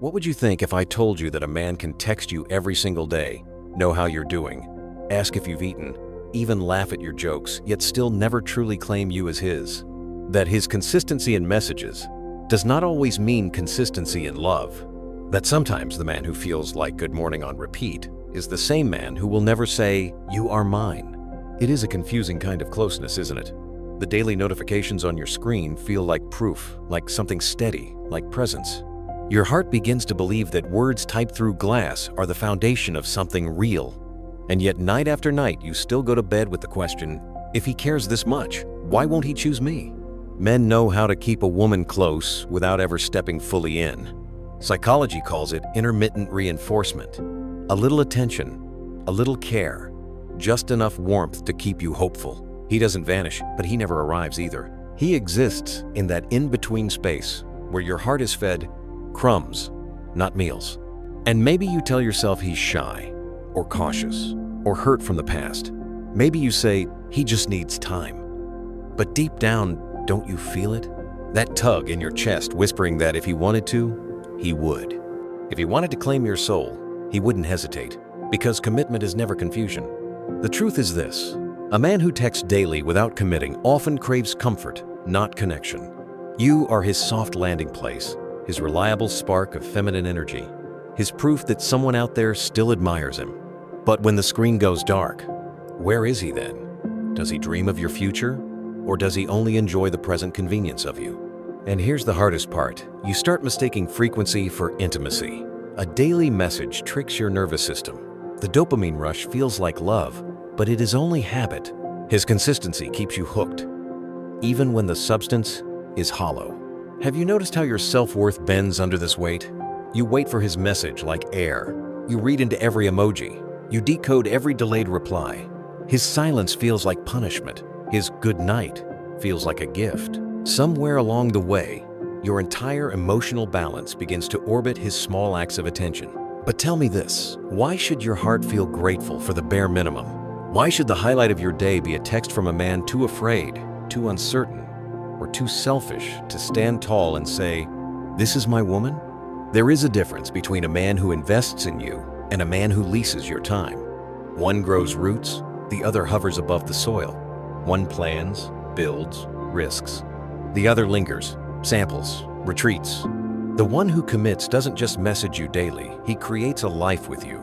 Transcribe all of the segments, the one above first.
What would you think if I told you that a man can text you every single day, know how you're doing, ask if you've eaten, even laugh at your jokes, yet still never truly claim you as his? That his consistency in messages does not always mean consistency in love. That sometimes the man who feels like good morning on repeat is the same man who will never say, "You are mine." It is a confusing kind of closeness, isn't it? The daily notifications on your screen feel like proof, like something steady, like presence. Your heart begins to believe that words typed through glass are the foundation of something real. And yet night after night, you still go to bed with the question, if he cares this much, why won't he choose me? Men know how to keep a woman close without ever stepping fully in. Psychology calls it intermittent reinforcement. A little attention, a little care, just enough warmth to keep you hopeful. He doesn't vanish, but he never arrives either. He exists in that in-between space where your heart is fed crumbs, not meals. And maybe you tell yourself he's shy, or cautious, or hurt from the past. Maybe you say, he just needs time. But deep down, don't you feel it? That tug in your chest whispering that if he wanted to, he would. If he wanted to claim your soul, he wouldn't hesitate, because commitment is never confusion. The truth is this: a man who texts daily without committing often craves comfort, not connection. You are his soft landing place, his reliable spark of feminine energy, his proof that someone out there still admires him. But when the screen goes dark, where is he then? Does he dream of your future? Or does he only enjoy the present convenience of you? And here's the hardest part. You start mistaking frequency for intimacy. A daily message tricks your nervous system. The dopamine rush feels like love, but it is only habit. His consistency keeps you hooked, even when the substance is hollow. Have you noticed how your self-worth bends under this weight? You wait for his message like air. You read into every emoji. You decode every delayed reply. His silence feels like punishment. His good night feels like a gift. Somewhere along the way, your entire emotional balance begins to orbit his small acts of attention. But tell me this, why should your heart feel grateful for the bare minimum? Why should the highlight of your day be a text from a man too afraid, too uncertain, or too selfish to stand tall and say, "This is my woman"? There is a difference between a man who invests in you and a man who leases your time. One grows roots, the other hovers above the soil. One plans, builds, risks. The other lingers, samples, retreats. The one who commits doesn't just message you daily, he creates a life with you.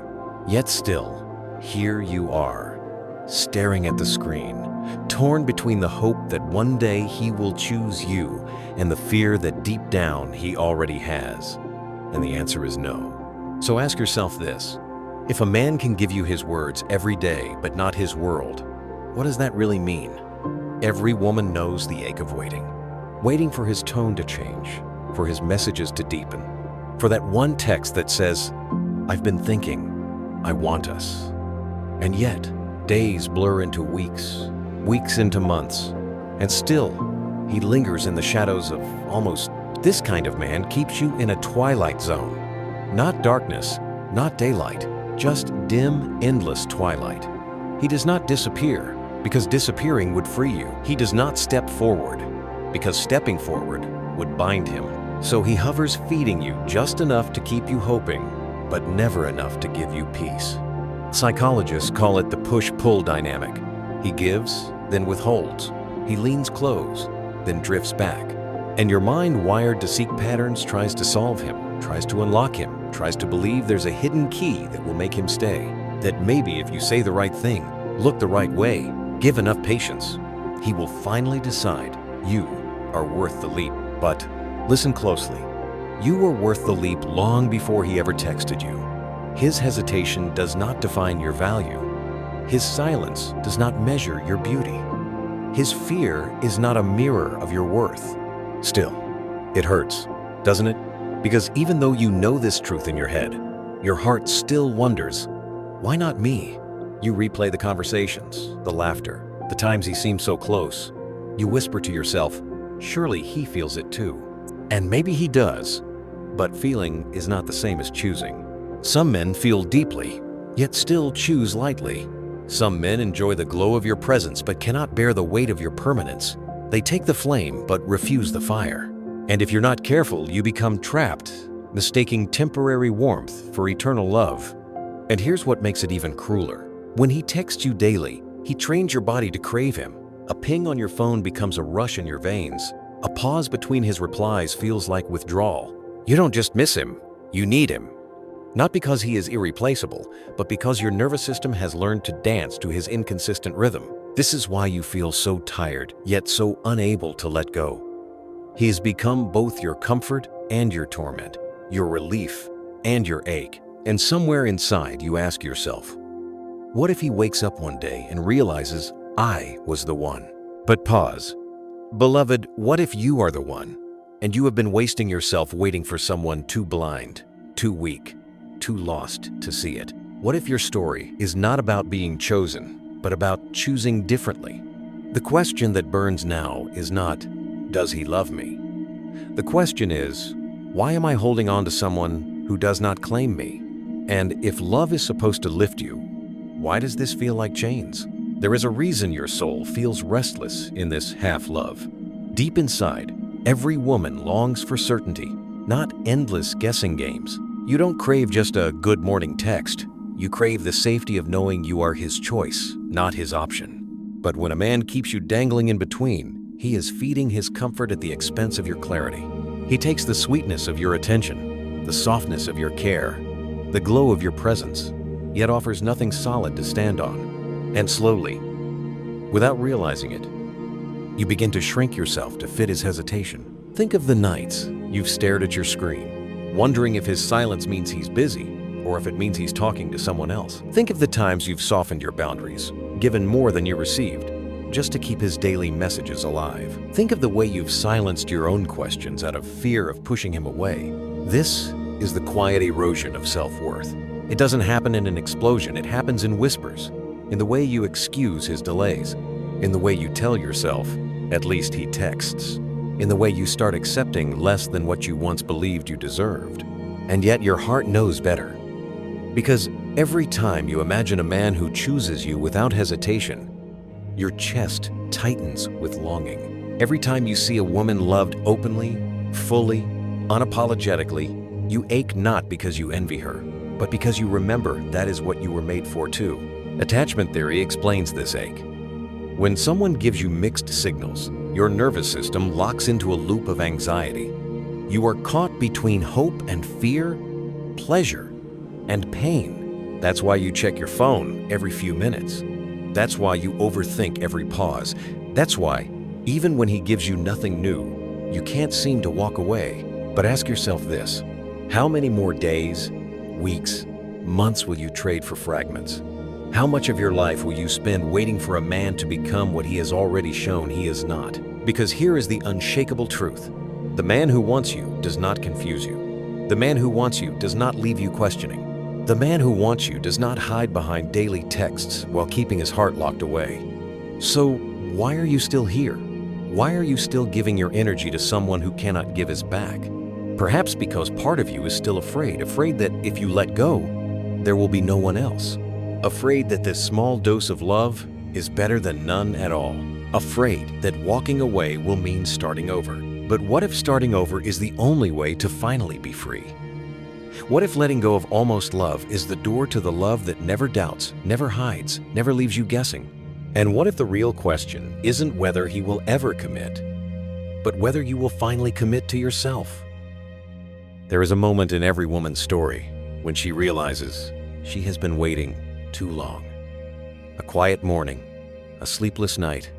Yet still, here you are, staring at the screen, torn between the hope that one day he will choose you and the fear that deep down he already has. And the answer is no. So ask yourself this: if a man can give you his words every day but not his world, what does that really mean? Every woman knows the ache of waiting. Waiting for his tone to change, for his messages to deepen, for that one text that says, "I've been thinking, I want us." And yet, days blur into weeks, weeks into months, and still, he lingers in the shadows of almost. This kind of man keeps you in a twilight zone. Not darkness, not daylight, just dim, endless twilight. He does not disappear, because disappearing would free you. He does not step forward, because stepping forward would bind him. So he hovers, feeding you just enough to keep you hoping, but never enough to give you peace. Psychologists call it the push-pull dynamic. He gives, then withholds. He leans close, then drifts back. And your mind, wired to seek patterns, tries to solve him, tries to unlock him, tries to believe there's a hidden key that will make him stay. That maybe if you say the right thing, look the right way, give enough patience, he will finally decide you are worth the leap. But listen closely. You were worth the leap long before he ever texted you. His hesitation does not define your value. His silence does not measure your beauty. His fear is not a mirror of your worth. Still, it hurts, doesn't it? Because even though you know this truth in your head, your heart still wonders, why not me? You replay the conversations, the laughter, the times he seemed so close. You whisper to yourself, surely he feels it too. And maybe he does, but feeling is not the same as choosing. Some men feel deeply, yet still choose lightly. Some men enjoy the glow of your presence but cannot bear the weight of your permanence. They take the flame but refuse the fire. And if you're not careful, you become trapped, mistaking temporary warmth for eternal love. And here's what makes it even crueler. When he texts you daily, he trains your body to crave him. A ping on your phone becomes a rush in your veins. A pause between his replies feels like withdrawal. You don't just miss him, you need him. Not because he is irreplaceable, but because your nervous system has learned to dance to his inconsistent rhythm. This is why you feel so tired, yet so unable to let go. He has become both your comfort and your torment, your relief and your ache. And somewhere inside you ask yourself, what if he wakes up one day and realizes I was the one? But pause. Beloved, what if you are the one, and you have been wasting yourself waiting for someone too blind, too weak, too lost to see it? What if your story is not about being chosen, but about choosing differently? The question that burns now is not, does he love me? The question is, why am I holding on to someone who does not claim me? And if love is supposed to lift you, why does this feel like chains? There is a reason your soul feels restless in this half-love. Deep inside, every woman longs for certainty, not endless guessing games. You don't crave just a good morning text. You crave the safety of knowing you are his choice, not his option. But when a man keeps you dangling in between, he is feeding his comfort at the expense of your clarity. He takes the sweetness of your attention, the softness of your care, the glow of your presence, yet offers nothing solid to stand on. And slowly, without realizing it, you begin to shrink yourself to fit his hesitation. Think of the nights you've stared at your screen, wondering if his silence means he's busy or if it means he's talking to someone else. Think of the times you've softened your boundaries, given more than you received, just to keep his daily messages alive. Think of the way you've silenced your own questions out of fear of pushing him away. This is the quiet erosion of self-worth. It doesn't happen in an explosion, it happens in whispers, in the way you excuse his delays, in the way you tell yourself, at least he texts, in the way you start accepting less than what you once believed you deserved. And yet your heart knows better. Because every time you imagine a man who chooses you without hesitation, your chest tightens with longing. Every time you see a woman loved openly, fully, unapologetically, you ache not because you envy her, but because you remember that is what you were made for too. Attachment theory explains this ache. When someone gives you mixed signals, your nervous system locks into a loop of anxiety. You are caught between hope and fear, pleasure and pain. That's why you check your phone every few minutes. That's why you overthink every pause. That's why, even when he gives you nothing new, you can't seem to walk away. But ask yourself this: how many more days, weeks, months will you trade for fragments? How much of your life will you spend waiting for a man to become what he has already shown he is not? Because here is the unshakable truth. The man who wants you does not confuse you. The man who wants you does not leave you questioning. The man who wants you does not hide behind daily texts while keeping his heart locked away. So why are you still here? Why are you still giving your energy to someone who cannot give his back? Perhaps because part of you is still afraid that if you let go, there will be no one else. Afraid that this small dose of love is better than none at all. Afraid that walking away will mean starting over. But what if starting over is the only way to finally be free? What if letting go of almost love is the door to the love that never doubts, never hides, never leaves you guessing? And what if the real question isn't whether he will ever commit, but whether you will finally commit to yourself? There is a moment in every woman's story when she realizes she has been waiting too long. A quiet morning, a sleepless night,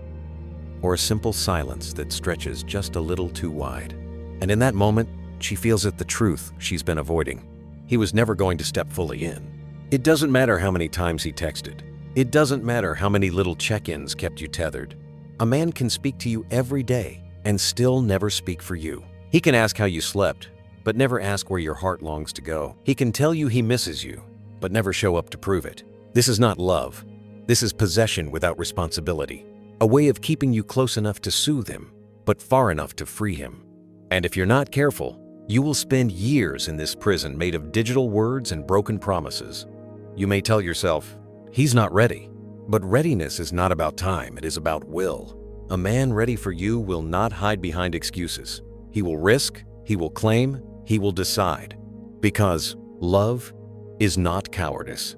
or a simple silence that stretches just a little too wide. And in that moment, she feels it the truth she's been avoiding. He was never going to step fully in. It doesn't matter how many times he texted. It doesn't matter how many little check-ins kept you tethered. A man can speak to you every day and still never speak for you. He can ask how you slept, but never ask where your heart longs to go. He can tell you he misses you, but never show up to prove it. This is not love. This is possession without responsibility. A way of keeping you close enough to soothe him, but far enough to free him. And if you're not careful, you will spend years in this prison made of digital words and broken promises. You may tell yourself, he's not ready. But readiness is not about time, it is about will. A man ready for you will not hide behind excuses. He will risk, he will claim, he will decide. Because love is not cowardice.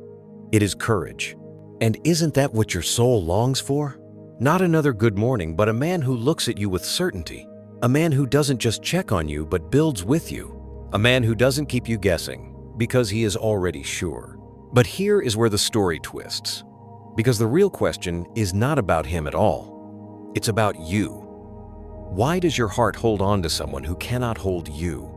It is courage. And isn't that what your soul longs for? Not another good morning, but a man who looks at you with certainty. A man who doesn't just check on you, but builds with you. A man who doesn't keep you guessing, because he is already sure. But here is where the story twists. Because the real question is not about him at all. It's about you. Why does your heart hold on to someone who cannot hold you?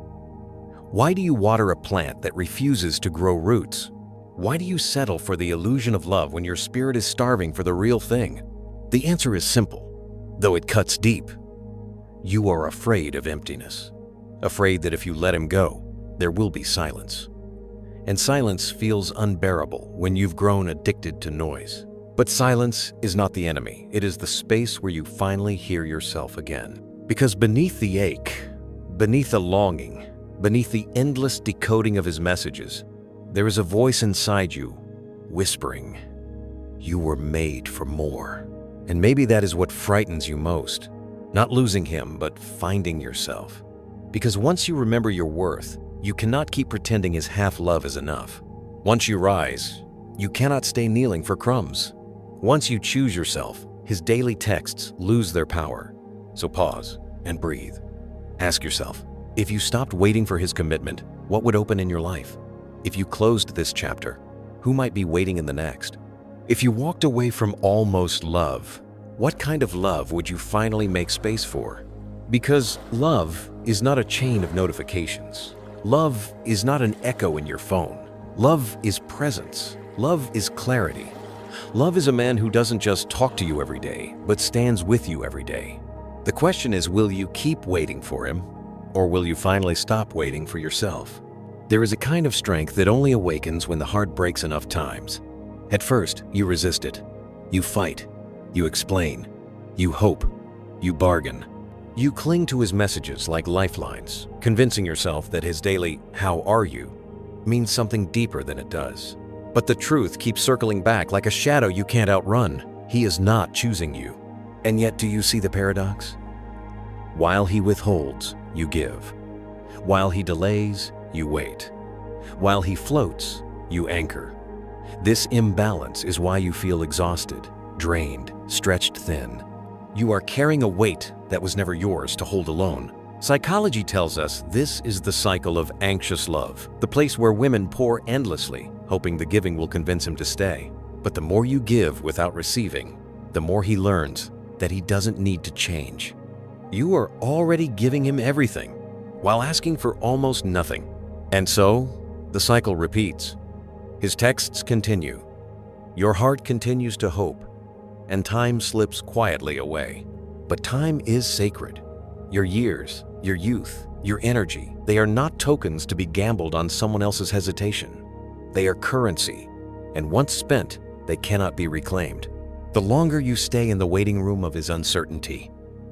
Why do you water a plant that refuses to grow roots? Why do you settle for the illusion of love when your spirit is starving for the real thing? The answer is simple, though it cuts deep. You are afraid of emptiness. Afraid that if you let him go, there will be silence. And silence feels unbearable when you've grown addicted to noise. But silence is not the enemy. It is the space where you finally hear yourself again. Because beneath the ache, beneath the longing, beneath the endless decoding of his messages, there is a voice inside you, whispering, "You were made for more." And maybe that is what frightens you most. Not losing him, but finding yourself. Because once you remember your worth, you cannot keep pretending his half-love is enough. Once you rise, you cannot stay kneeling for crumbs. Once you choose yourself, his daily texts lose their power. So pause and breathe. Ask yourself, if you stopped waiting for his commitment, what would open in your life? If you closed this chapter, who might be waiting in the next? If you walked away from almost love, what kind of love would you finally make space for? Because love is not a chain of notifications. Love is not an echo in your phone. Love is presence. Love is clarity. Love is a man who doesn't just talk to you every day, but stands with you every day. The question is, will you keep waiting for him, or will you finally stop waiting for yourself? There is a kind of strength that only awakens when the heart breaks enough times. At first, you resist it. You fight. You explain. You hope. You bargain. You cling to his messages like lifelines, convincing yourself that his daily "how are you" means something deeper than it does. But the truth keeps circling back like a shadow you can't outrun. He is not choosing you. And yet, do you see the paradox? While he withholds, you give. While he delays, you wait. While he floats, you anchor. This imbalance is why you feel exhausted, drained, stretched thin. You are carrying a weight that was never yours to hold alone. Psychology tells us this is the cycle of anxious love, the place where women pour endlessly, hoping the giving will convince him to stay. But the more you give without receiving, the more he learns that he doesn't need to change. You are already giving him everything, while asking for almost nothing. And so, the cycle repeats. His texts continue. Your heart continues to hope, and time slips quietly away. But time is sacred. Your years, your youth, your energy, they are not tokens to be gambled on someone else's hesitation. They are currency, and once spent, they cannot be reclaimed. The longer you stay in the waiting room of his uncertainty,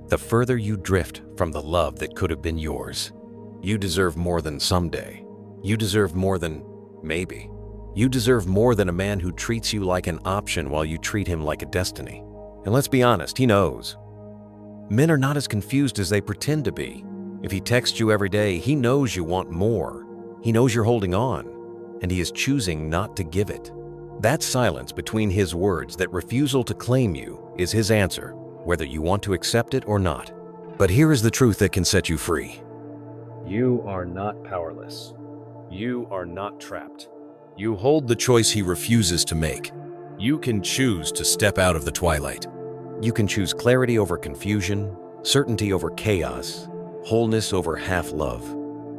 the further you drift from the love that could have been yours. You deserve more than someday. You deserve more than maybe. You deserve more than a man who treats you like an option while you treat him like a destiny. And let's be honest, he knows. Men are not as confused as they pretend to be. If he texts you every day, he knows you want more. He knows you're holding on, and he is choosing not to give it. That silence between his words, that refusal to claim you, is his answer, whether you want to accept it or not. But here is the truth that can set you free. You are not powerless. You are not trapped. You hold the choice he refuses to make. You can choose to step out of the twilight. You can choose clarity over confusion, certainty over chaos, wholeness over half-love.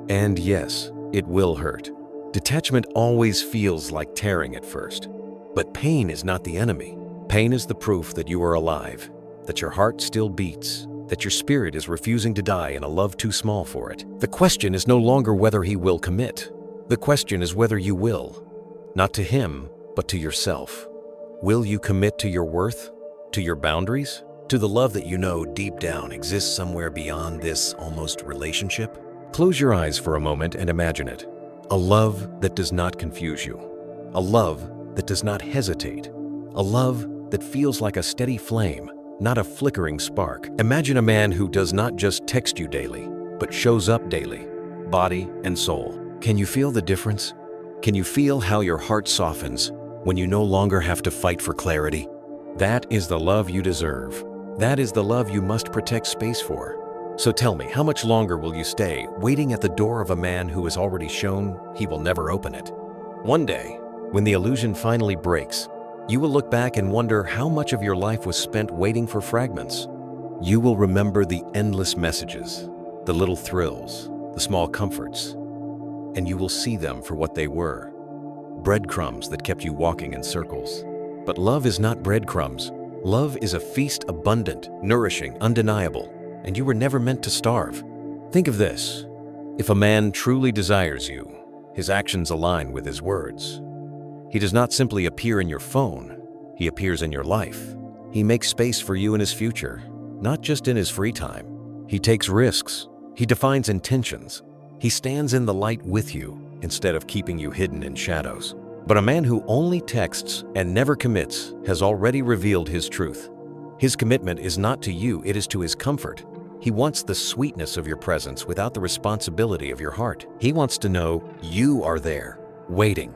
And yes, it will hurt. Detachment always feels like tearing at first. But pain is not the enemy. Pain is the proof that you are alive, that your heart still beats, that your spirit is refusing to die in a love too small for it. The question is no longer whether he will commit. The question is whether you will. Not to him, but to yourself. Will you commit to your worth? To your boundaries? To the love that you know deep down exists somewhere beyond this almost relationship? Close your eyes for a moment and imagine it. A love that does not confuse you. A love that does not hesitate. A love that feels like a steady flame, not a flickering spark. Imagine a man who does not just text you daily, but shows up daily, body and soul. Can you feel the difference? Can you feel how your heart softens when you no longer have to fight for clarity? That is the love you deserve. That is the love you must protect space for. So tell me, how much longer will you stay waiting at the door of a man who has already shown he will never open it? One day, when the illusion finally breaks, you will look back and wonder how much of your life was spent waiting for fragments. You will remember the endless messages, the little thrills, the small comforts, and you will see them for what they were: breadcrumbs that kept you walking in circles. But love is not breadcrumbs. Love is a feast, abundant, nourishing, undeniable, and you were never meant to starve. Think of this. If a man truly desires you, his actions align with his words. He does not simply appear in your phone, he appears in your life. He makes space for you in his future, not just in his free time. He takes risks, he defines intentions, he stands in the light with you instead of keeping you hidden in shadows. But a man who only texts and never commits has already revealed his truth. His commitment is not to you, it is to his comfort. He wants the sweetness of your presence without the responsibility of your heart. He wants to know you are there, waiting,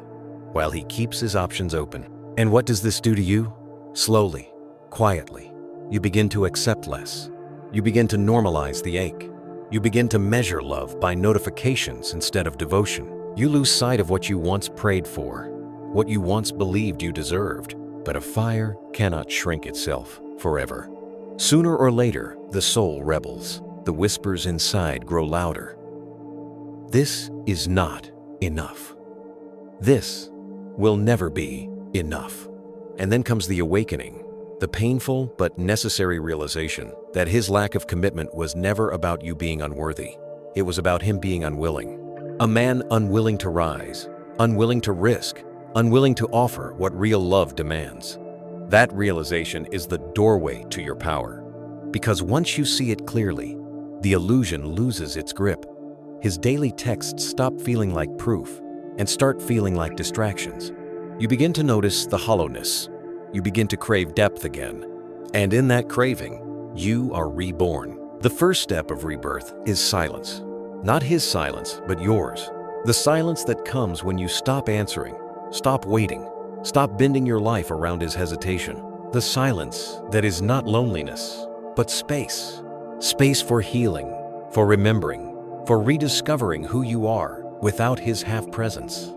while he keeps his options open. And what does this do to you? Slowly, quietly, you begin to accept less. You begin to normalize the ache. You begin to measure love by notifications instead of devotion. You lose sight of what you once prayed for, what you once believed you deserved. But a fire cannot shrink itself forever. Sooner or later, the soul rebels. The whispers inside grow louder. This is not enough. This will never be enough. And then comes the awakening, the painful but necessary realization that his lack of commitment was never about you being unworthy. It was about him being unwilling. A man unwilling to rise, unwilling to risk, unwilling to offer what real love demands. That realization is the doorway to your power. Because once you see it clearly, the illusion loses its grip. His daily texts stop feeling like proof and start feeling like distractions. You begin to notice the hollowness. You begin to crave depth again. And in that craving, you are reborn. The first step of rebirth is silence. Not his silence, but yours. The silence that comes when you stop answering, stop waiting, stop bending your life around his hesitation. The silence that is not loneliness, but space. Space for healing, for remembering, for rediscovering who you are without his half-presence.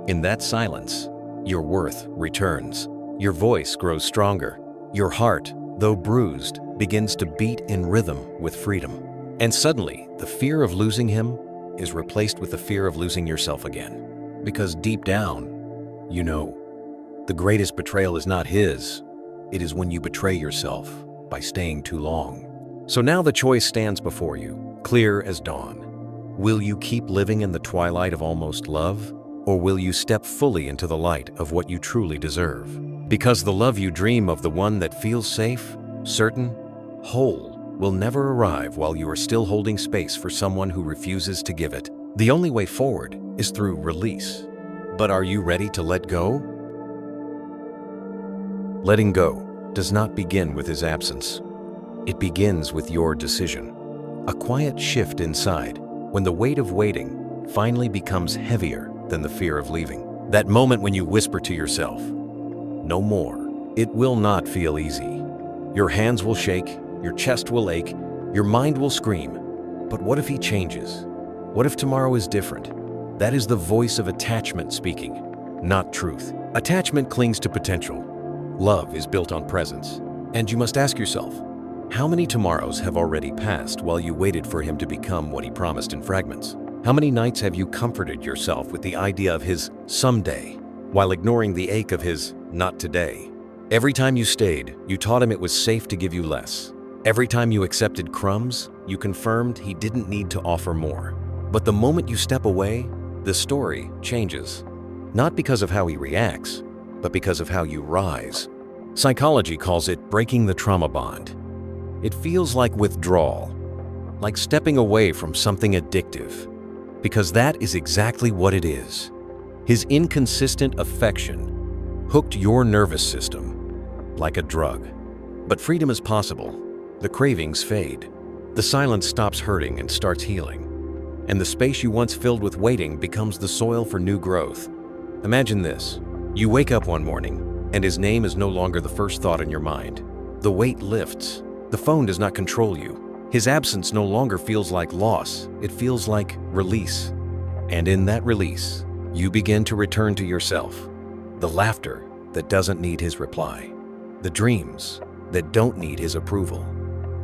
In that silence, your worth returns. Your voice grows stronger. Your heart, though bruised, begins to beat in rhythm with freedom. And suddenly, the fear of losing him is replaced with the fear of losing yourself again. Because deep down, you know, the greatest betrayal is not his. It is when you betray yourself by staying too long. So now the choice stands before you, clear as dawn. Will you keep living in the twilight of almost love, or will you step fully into the light of what you truly deserve? Because the love you dream of, the one that feels safe, certain, whole, will never arrive while you are still holding space for someone who refuses to give it. The only way forward is through release. But are you ready to let go? Letting go does not begin with his absence. It begins with your decision. A quiet shift inside, when the weight of waiting finally becomes heavier than the fear of leaving. That moment when you whisper to yourself, "No more." It will not feel easy. Your hands will shake, your chest will ache, your mind will scream. But what if he changes? What if tomorrow is different? That is the voice of attachment speaking, not truth. Attachment clings to potential. Love is built on presence. And you must ask yourself, how many tomorrows have already passed while you waited for him to become what he promised in fragments? How many nights have you comforted yourself with the idea of his someday, while ignoring the ache of his not today? Every time you stayed, you taught him it was safe to give you less. Every time you accepted crumbs, you confirmed he didn't need to offer more. But the moment you step away, the story changes. Not because of how he reacts, but because of how you rise. Psychology calls it breaking the trauma bond. It feels like withdrawal, like stepping away from something addictive, because that is exactly what it is. His inconsistent affection hooked your nervous system like a drug. But freedom is possible. The cravings fade. The silence stops hurting and starts healing. and the space you once filled with waiting becomes the soil for new growth. Imagine this. You wake up one morning, and his name is no longer the first thought in your mind. The weight lifts. The phone does not control you. His absence no longer feels like loss. It feels like release. And in that release, you begin to return to yourself. The laughter that doesn't need his reply. The dreams that don't need his approval.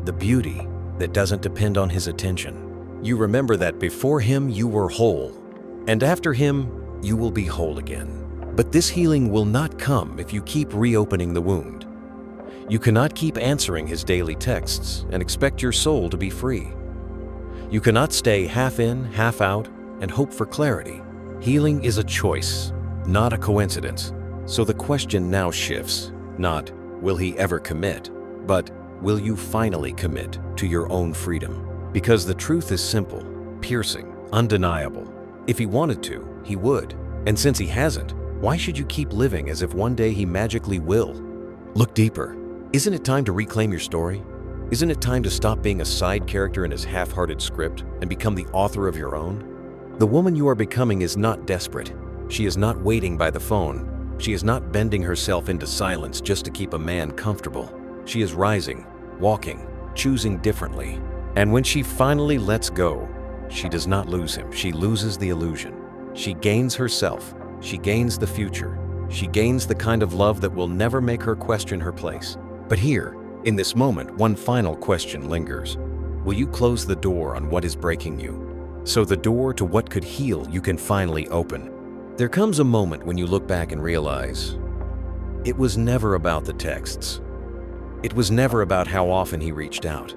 The beauty that doesn't depend on his attention. You remember that before him you were whole, and after him you will be whole again. But this healing will not come if you keep reopening the wound. You cannot keep answering his daily texts and expect your soul to be free. You cannot stay half in, half out, and hope for clarity. Healing is a choice, not a coincidence. So the question now shifts, not will he ever commit, but will you finally commit to your own freedom? Because the truth is simple, piercing, undeniable. If he wanted to, he would. And since he hasn't, why should you keep living as if one day he magically will? Look deeper. Isn't it time to reclaim your story? Isn't it time to stop being a side character in his half-hearted script and become the author of your own? The woman you are becoming is not desperate. She is not waiting by the phone. She is not bending herself into silence just to keep a man comfortable. She is rising, walking, choosing differently. And when she finally lets go, she does not lose him. She loses the illusion. She gains herself. She gains the future. She gains the kind of love that will never make her question her place. But here, in this moment, one final question lingers. Will you close the door on what is breaking you, so the door to what could heal you can finally open? There comes a moment when you look back and realize, it was never about the texts. It was never about how often he reached out.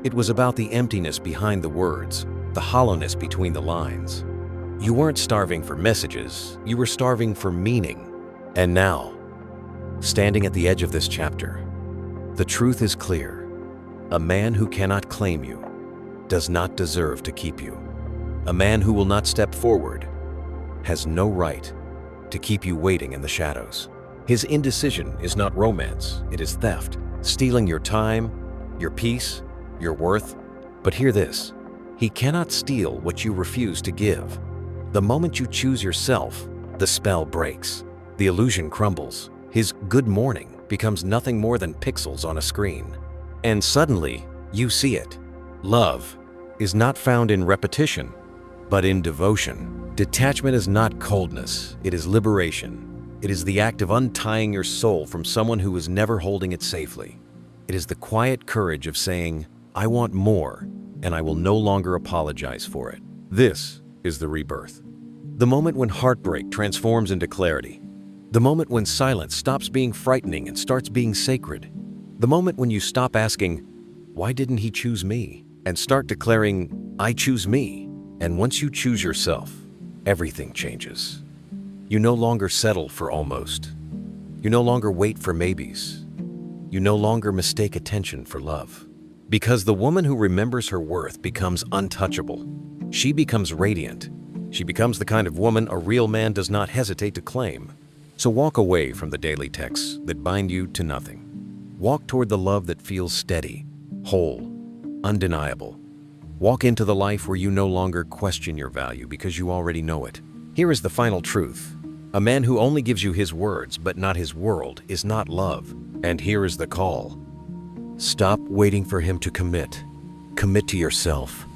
It was about the emptiness behind the words, the hollowness between the lines. You weren't starving for messages, you were starving for meaning. And now, standing at the edge of this chapter, the truth is clear. A man who cannot claim you does not deserve to keep you. A man who will not step forward has no right to keep you waiting in the shadows. His indecision is not romance, it is theft, stealing your time, your peace, your worth. But hear this, he cannot steal what you refuse to give. The moment you choose yourself, the spell breaks. The illusion crumbles. His good morning becomes nothing more than pixels on a screen. And suddenly, you see it. Love is not found in repetition, but in devotion. Detachment is not coldness, it is liberation. It is the act of untying your soul from someone who is never holding it safely. It is the quiet courage of saying, I want more, and I will no longer apologize for it. This is the rebirth. The moment when heartbreak transforms into clarity. The moment when silence stops being frightening and starts being sacred. The moment when you stop asking, why didn't he choose me? And start declaring, I choose me. And once you choose yourself, everything changes. You no longer settle for almost. You no longer wait for maybes. You no longer mistake attention for love. Because the woman who remembers her worth becomes untouchable. She becomes radiant. She becomes the kind of woman a real man does not hesitate to claim. So walk away from the daily texts that bind you to nothing. Walk toward the love that feels steady, whole, undeniable. Walk into the life where you no longer question your value because you already know it. Here is the final truth. A man who only gives you his words but not his world is not love. And here is the call. Stop waiting for him to commit. Commit to yourself.